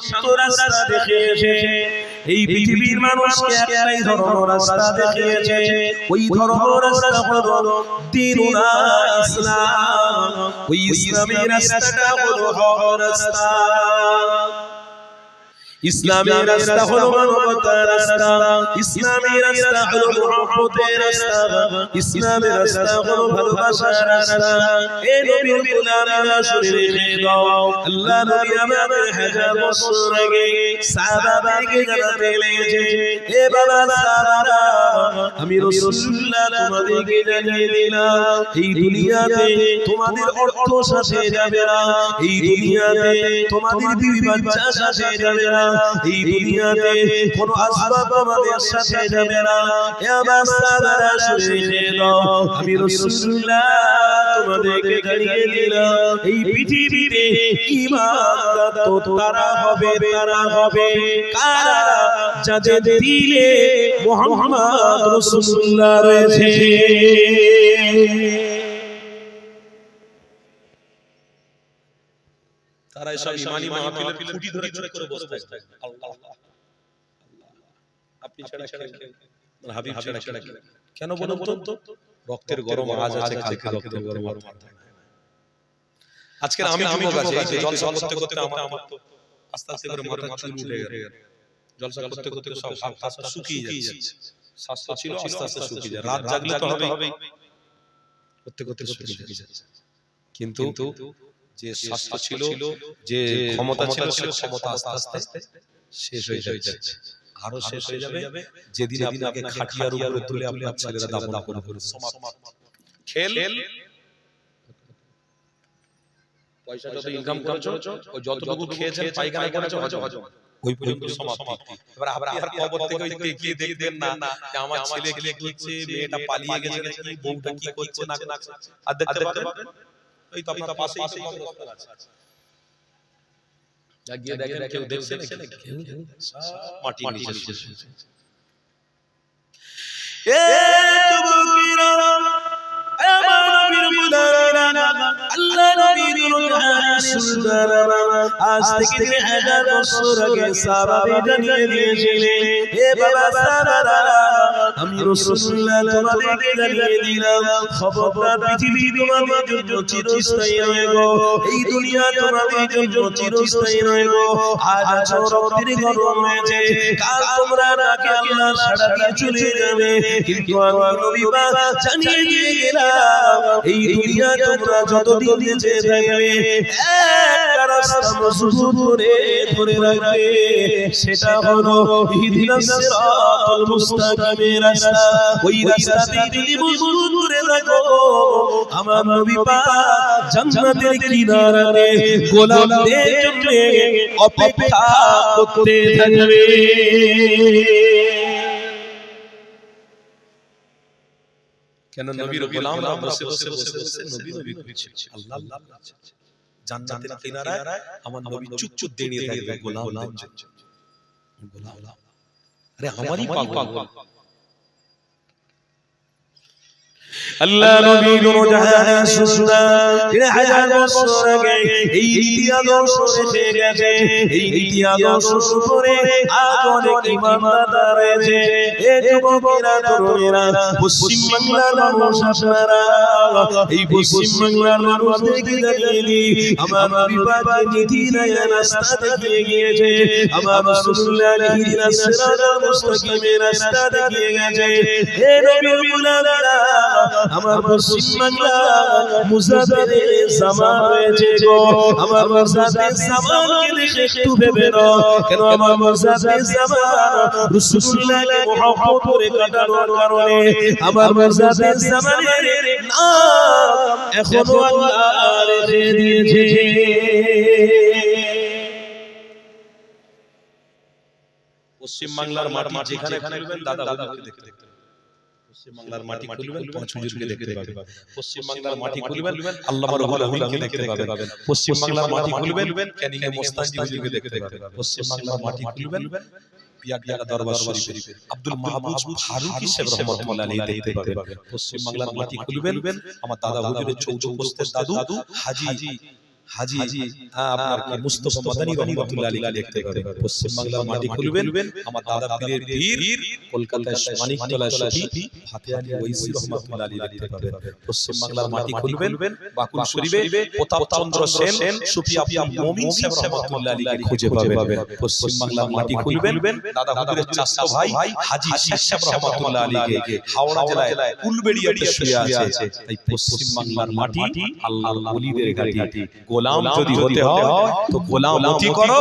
শান্ত রাস্তা দেখিয়েছে। এই পৃথিবীর মানুষকে একটাই ধর্ম রাস্তা দেখিয়েছে, ওই ধর্ম রাস্তা হলো দ্বীনুনা ইসলাম। ওই ইসলামী রাস্তাটা হলো হক রাস্তা। ইসলামী রাস্তা হলো মানবতার রাস্তা, ইসলামী রাস্তা হলো মুহাব্বতের রাস্তা, ইসলামী রাস্তা হলো ভালোবাসার রাস্তা। এই নবীর গোলামরা শুনে রেখে দাও, আল্লাহ নবী আমাদের হাজার বছর আগে সাহাবাদেরকে জানাতে লেগেছে, এ বাবা সাহাবারা, আমি রাসূলুল্লাহ তোমাদেরকে জানিয়ে দিলাম, এই দুনিয়াতে তোমাদের অর্থ সাথে যাবে না, এই দুনিয়াতে তোমাদের বিবি বাচ্চা সাথে যাবে না, এই দুনিয়াতে কোন আসবাব আমাদের সাথে যাবে না। এ আমার সাহাবারা শুনে নাও, আমি রাসূলুল্লাহ তোমাদেরকে জানিয়ে দিলাম, এই পৃথিবীতে ঈমানদার তো তারা হবে কারা, যাদের দিলে মুহাম্মদ রাসূলুল্লাহ রয়েছে। তারা সব ইমানি মাহফিলের খুঁটি ধরে করে বসে থাকে। আল্লাহ আপনি ছাড়া হাবিব ছাড়া কেন বলুন তো? রক্তের গরম আজ আছে, কালকে রক্তের গরম আর থাকবে না। আজকে আমি যুবক আছি, এই জলসা করতে আমার আস্তে আস্তে করে মাথা চুল উঠে গেল, জলসা করতে সব শ্বাস শুকিয়ে যাচ্ছে। শ্বাস ছিল আস্তে আস্তে শুকিয়ে যায়, রাত জাগলে তো হবেই, করতে শুকিয়ে যাচ্ছে। কিন্তু যে স্বাস্থ্য ছিল, যে ক্ষমতা ছিল, সে ক্ষমতা আস্তে আস্তে শেষ হয়ে যাচ্ছে, আরো শেষ হয়ে যাবে যেদিন আপনাকে খাটিয়ার উপরে তুলে আপনার ছেলেরা দাফন করে খেল পয়সা যত ইনকাম করেছো, ওই যতটুকু খেয়েছেন পায়খানা করেছো হজম, ওই পর্যন্ত সমাপ্তি। এবার আপনার কবর থেকে ওই দেখিয়ে দেখবেন না যে আমার ছেলে কি করছে, মেয়েটা পালিয়ে গেছে নাকি, বউটা কি করছে না করছে, আর দেখতে পাবেন এই তো আপনার পাশেই কবরস্থান আছে, গিয়ে দেখেন কেউ দেখছে নাকি, মাটির নিচে শেষ হয়েছে। এ যুবকেরা, আমার নবীর গোলামেরা, আল্লাহ নবীর রাসূলুল্লাহ আজ থেকে 2000 বছর আগে সাহাবায়ে জানিয়ে দিয়েছিলেন, হে বাবা সাহাবারা, আমি রাসূলুল্লাহ তোমাদেরকে জানিয়ে দিলাম, খবরদার পৃথিবী তোমাদের জন্য চিরস্থায়ী নয় গো, এই দুনিয়া তোমাদের জন্য চিরস্থায়ী নয় গো। আজ আছো রক্তের গরম হয়েছে, কাল তোমরা নাকি আল্লাহ ছাড়া দিয়ে চলে যাবে, কিন্তু আমি নবী পাক জানিয়ে দিয়ে গেলাম, এই দুনিয়া তোমরা যতদিন বেঁচে থাকবে একটা রাস্তা মজবুত করে ধরে রাখবে, সেটা হলো ইহদিনাস সিরাতাল মুস্তাকিমের রাস্তা। ওই রাস্তাতে যদি মজবুত করে রাখো, আমার নবী পাক জান্নাতের কিনারাতে গোলামদের জন্য অপেক্ষা করতে থাকবে। কেন নবীর গোলামরা বসে নবী করছে, আল্লাহ জান্নাতের কিনারায় আমার নবী চুপ দাঁড়িয়ে থাকবে গোলামদের জন্য। গোলাম আরে আমারই পাগল, আল্লাহ নবী নূরজাহান রাসূলুল্লাহ 3000 বছর আগে এই নীতি আদর্শ রেখে গেছে, এই নীতি আদর্শ উপরে আজ অনেক ঈমানদার রয়েছে। এ যুবকেরা, তরুণেরা, পশ্চিম বাংলার মানুষ আপনারা, এই পশ্চিম বাংলার মানুষদেরকে জানিয়ে দিই, আমার নবী পাক নীতি নয়া রাস্তা দেখিয়ে গিয়েছে, আমার রাসূলুল্লাহ ইহদিনাস সিরাতাল মুস্তাকিমের রাস্তা দেখিয়ে গেছে। হে নবীর গোলামেরা, আমার পশ্চিম বাংলা মুজাফিরে জামান রয়েছে গো, আমার মুজাফির জামানকে দেখে একটু ভেবে নাও, কেন আমার মুজাফির জামান রাসূলুল্লাহকে মুহাব্বত করে কাটানোর কারণে আমার মুজাফির জামানের নাম এখনো আল্লাহ রেখে দিয়েছে। পশ্চিম বাংলার মাটি যেখানে খুলবেন দাদা হুজুরকে দেখতে পাবেন, পশ্চিম বাংলার মাটি খুলবেন পাঁচ হুজুরকে দেখতে পাবেন, পশ্চিম বাংলার মাটি খুলবেন আল্লামা রুহুল আমিনকে দেখতে পাবেন, পশ্চিম বাংলার মাটি খুলবেন ক্যানিং এ মোস্তানজি হুজুরকে দেখতে পাবেন, পশ্চিম বাংলার মাটি খুলবেন পিয়াগড়া দরবার শরীফে আব্দুল মাহবুব ফারুকী সাহেব রাহমাতুল্লাহ আলাইহি দেখতে পাবেন, পশ্চিম বাংলার মাটি খুলবেন আমার দাদা হুজুরের চৌদ্দ পোস্তের দাদু হাজী হাজী আপনার কি মুস্তাফা মাদানী রহমাতুল্লাহ আলাইহি দেখতে পাবেন। পশ্চিম বাংলার মাটি খুলবেন, আমার দাদা পীরের পীর কলকাতায় মানিকতলায় শফি ফাতেহানি ওয়াইসি রহমাতুল্লাহ আলাইহি দেখতে পাবেন। পশ্চিম বাংলার মাটি খুলবেন, বাকুল শরীফে প্রতাপ চন্দ্র সেন শফি আব্দুল মুমিন সাহেব রহমাতুল্লাহ আলাইহি খুঁজে পাবেন। পশ্চিম বাংলার মাটি খুলবেন, দাদা হুজুরের চাচা ভাই হাজী শেখ সাহেব রহমাতুল্লাহ আলাইহি হাওড়া জেলায় উলবেড়িয়াতে শুয়ে আছে। তাই পশ্চিম বাংলার মাটি আল্লাহর ওলিদের ঘাটি। গোলাম যদি হতে হয় তো গোলামতি করো,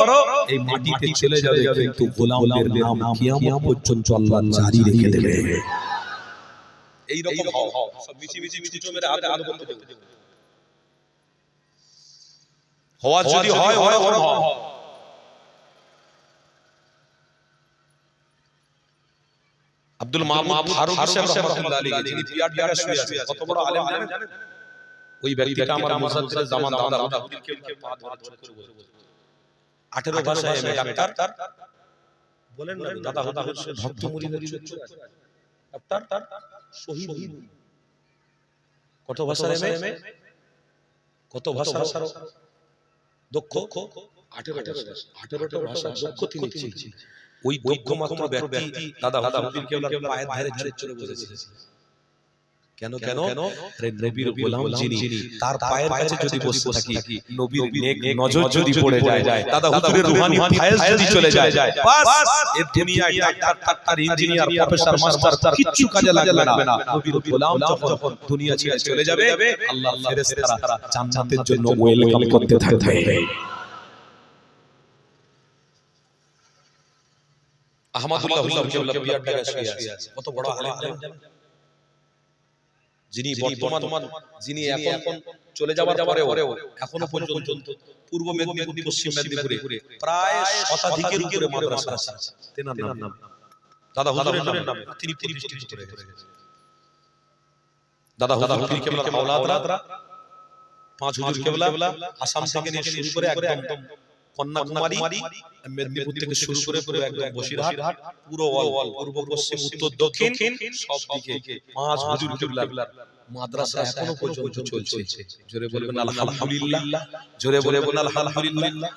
এই মাটিতে চলে যাবে, কিন্তু গোলামদের নাম কিয়ামত পর্যন্ত আল্লাহ জারি রেখে দেবে। এই রকম হও, সব মিছি মিছি মিছি চোমের হাতে হাত বন্ধ করে দেবে। হওয়া যদি হয় ওরা ওরা হও। আব্দুল মাহমুদ ফারুক সাহেব রহমাতুল্লাহ আলাইহি যিনি পিয়ার ঢাকা শুয়ে আছে, কত বড় আলেম জানেন? ওই ব্যক্তিটা আমার মুজাদ্দিদের জামান দাদা হুজুরকে পা ধরে চোখ করে বলে 18 ভাষায় এমএ ডাক্তার বলেন না, দাদা হুজুর ভক্ত মুরিদের চোখ আছে ডাক্তার শহীদ কত ভাষার এমএ, কত ভাষার দক্ষ 18টা ভাষা দক্ষ তিনি ছিলেন। ওই দক্ষ মাত্র ব্যক্তি দাদা হুজুর কেবল পায়ের ধারে ধারে চলে বসেছে। কেন কেন? আরে নবীর গোলাম যিনি, তার পায়ের কাছে যদি বসে থাকি, নবীর নেক নজর যদি পড়ে যায়, দাদা হুজুরের রূহানি ফায়েজ যদি চলে যায়, বাস এই দুনিয়ায় ডাক্তার ইঞ্জিনিয়ার প্রফেসর মাস্টার কিচ্ছু কাজে লাগবে না। নবীর গোলাম যখন দুনিয়া ছেড়ে চলে যাবে, আল্লাহর ফেরেশতারা জান্নাতের জন্য ওয়েলকাম করতে থাকবে। আহমদুল্লাহ হুজুর কেবল পিয়ার ঢাকা শুয়ে আছে, কত বড় আলেম জানেন? যিনি বর্তমান যিনি এখন চলে যাওয়ার পরেও এখনো পর্যন্ত পূর্ব মেদিনীপুর পশ্চিম মেদিনীপুরে প্রায় শতাধিকের উপরে মাদ্রাসা আছে। তেনার নাম দাদা হুজুরের নাম, তিনি প্রতিষ্ঠিত করে গেছেন। দাদা হুজুর কেবল আওলাদরা 5 হুজুর কেবল আসাম থেকে নিয়ে শুরু করে একদম কন্যাকুমারী, মেদিনীপুর থেকে শুরু করে পুরো একদম বসিরহাট, পুরো অল পূর্ব পশ্চিম উত্তর দক্ষিণ সব দিকে 5 হুজুর কেবলার মাদ্রাসা এখনো পর্যন্ত চলছে। জোরে বলবেন আলহামদুলিল্লাহ, জোরে বলবেন আলহামদুলিল্লাহ।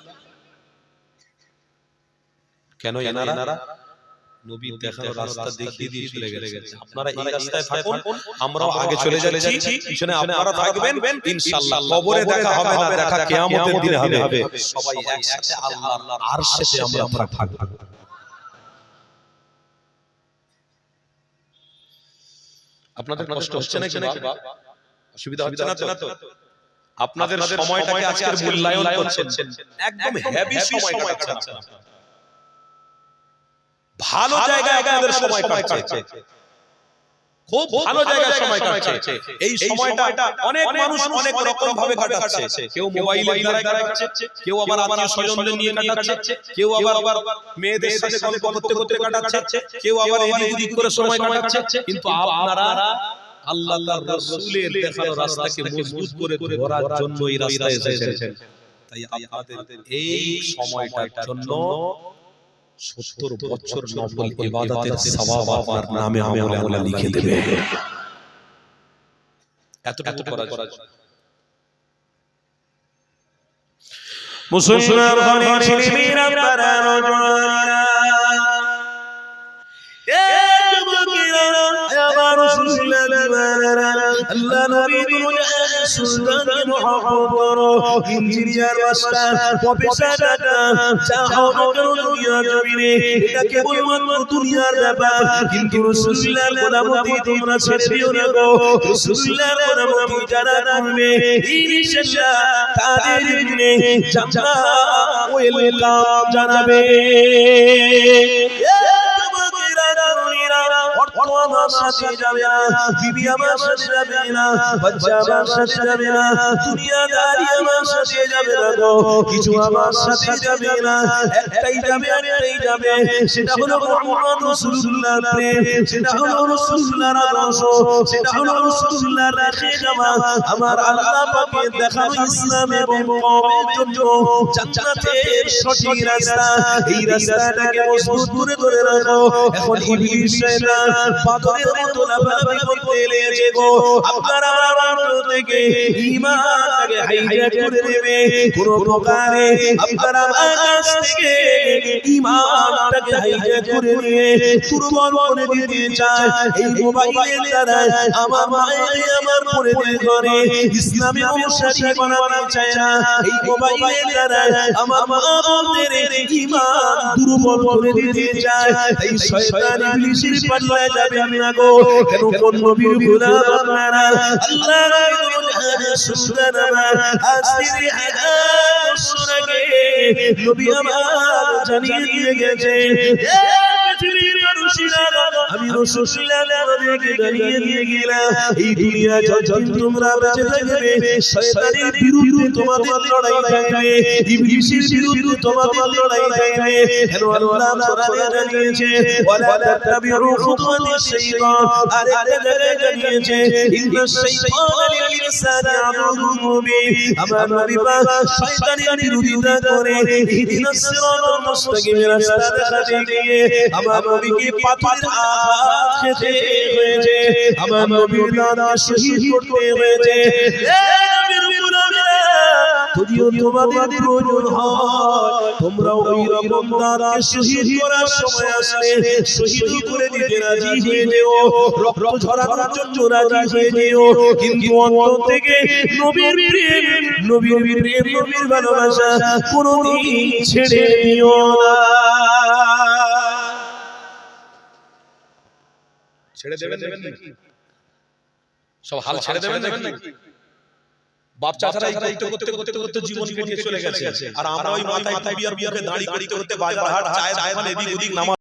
কেন? এনারা নবীর দেখানো রাস্তা দেখিয়ে দিয়ে চলে গেছে। আপনারা এই রাস্তায় থাকুন, আমরাও আগে চলে যাচ্ছি, পিছনে আপনারা থাকবেন। ইনশাআল্লাহ কবরে দেখা হবে না, দেখা কিয়ামতের দিনে হবে। সবাই একসাথে আল্লাহর আরশেতে আমরা থাকব। আপনাদের কষ্ট হচ্ছে নাকি বাবা? অসুবিধা হচ্ছে না তো? আপনাদের সময়টাকে আজকের মূল্যায়ন করছেন, একদম হেভি সময় কাটাচ্ছেন। ভালো জায়গায় আপনাদের সময় কাটছে, খুব ভালো জায়গায় সময় কাটছে। এই সময়টা অনেক মানুষ অনেক রকম ভাবে কাটাচ্ছে। কেউ মোবাইলের দ্বারা কাটাচ্ছে, কেউ আবার আত্মীয় স্বজনদের নিয়ে কাটাচ্ছে, কেউ আবার মেয়েদের সাথে গল্প করতে করতে কাটাচ্ছে, কেউ আবার এদিক ওদিক করে সময় কাটাচ্ছে। কিন্তু আপনারা আল্লাহর রাসূলের দেখানো রাস্তাকে মজবুত করে ধরার জন্য এই রাস্তায় এসেছেন। তাই আপনাদের এই সময়টার জন্য 70 বছর নফল ইবাদতের সওয়াব আপনার নামে আমলে আল্লাহ লিখে দেবে। এতটুকু করা মুসলমান মুসলিমিন আপনারা রজমানা এ যুবকেরা আমার রাসূলুল্লাহ দিওয়ানারা আল্লাহ নবী সুলতান মুহাম্মদ করো, ইঞ্জিনিয়ার মাস্টার প্রফেসর যা হবে দুনিয়া জমিনে, এটা কেবলমাত্র দুনিয়ার ব্যাপার। কিন্তু রাসূলুল্লাহর গোলামতি তোমরা ছেড়ে দিও না গো। রাসূলুল্লাহর গোলামতি যারা করবে ইনশাআল্লাহ তাদের জন্য জান্নাত ওয়েলকাম জানাবে। আমার সাথে যাবে না, বিবি আমার সাথে যাবে না, বাচ্চা আমার সাথে যাবে না, দুনিয়াদারি আমার সাথে যাবে না গো, কিছু আমার সাথে যাবে না। একটাই যাবে, সেটা হলো মুহাম্মদ রাসূলুল্লাহর প্রেম, সেটা হলো রাসূলুল্লাহর আদর্শ, সেটা হলো রাসূলুল্লাহর রেখে যাওয়া আমার আল্লাহ পাকের দেখানো ইসলাম এবং কওমের জন্য জান্নাতের সঠিক রাস্তা। এই রাস্তাটাকে মজবুত করে ধরে রাখো। এখন ইবলিস শয়তান পাথরে বাদরের মতো লাফালাফি করতে লেগেছে গো। আপনার আমার অন্তর থেকে ঈমানটাকে হাইজ্যাক করে নেবে কোন প্রকারে, আপনার আমার কাছ থেকে ঈমানটাকে হাইজ্যাক করে নিয়ে দুর্বল করে দিতে চায়। এই মোবাইলের দ্বারা আমার মায়ের আমার বোনেদের ঘরে ইসলামী অনুসারী বানাতে চায় না। এই মোবাইলের দ্বারা আমার মা বোনদের ঈমান দুর্বল করে দিতে চায়। তাই শয়তান ইবলিসের পাল্লায় যাবে না গো। কেন কোন নবীর গোলাম আপনারা আল্লাহ নবীর জাহানে সুন্দর আমার আসিরি হাজার বছর আগে নবী আমার জানিয়ে দিয়ে গেছে, পৃথিবীর মানুষেরা আমি রাসূলুল্লাহ আমাদেরকে জানিয়ে দিয়ে গেলাম এই দুনিয়া যতদিন তোমরা বেঁচে থাকবে শয়তানের বিরুদ্ধে তোমাদের লড়াই থাকবে, ইবলিসের বিরুদ্ধে তোমাদের লড়াই থাকবে। কেন আল্লাহ কোরআনে জানিয়েছে ওয়ালা তাত্তাবিউ খুতুওয়াতিশ শাইতান, আর একটা জায়গায় জানিয়েছে ইন্নাশ শাইতানা লিল ইনসানি আদুউম মুবিন। আমার নবী পাক শয়তানের বিরোধিতা করে ইহদিনাস সিরাতাল মুস্তাকিমের রাস্তা দেখাতে গিয়ে আমার নবীকে পাথরের আঘাত খেতে হয়েছে, আমার নবীর দাঁতকে শহীদ করতে হয়েছে। যদিও তোমাদের প্রয়োজন হয় তোমরাও ওই রকম দাঁতকে শহীদ করার সময় আসলে শহীদ করে দিতে রাজি হয়ে যেও, রক্ত ঝরানোর জন্য রাজি হয়ে যেও, কিন্তু অন্তর থেকে নবীর প্রেম, নবীর প্রেম, নবীর ভালোবাসা কোনোদিন ছেড়ে দিও না। ছেড়ে দেবেন নাকি? সব হাল ছেড়ে দেবেন নাকি? বাপ চাচারা এই করতে করতে জীবন কেটে চলে গেছে, আর আমরা ওই মাথায় বিয়ার বিয়ারে দাড়ি করতে বাজার হাট চায়ের দোকানে এদিক ওদিক নামাজ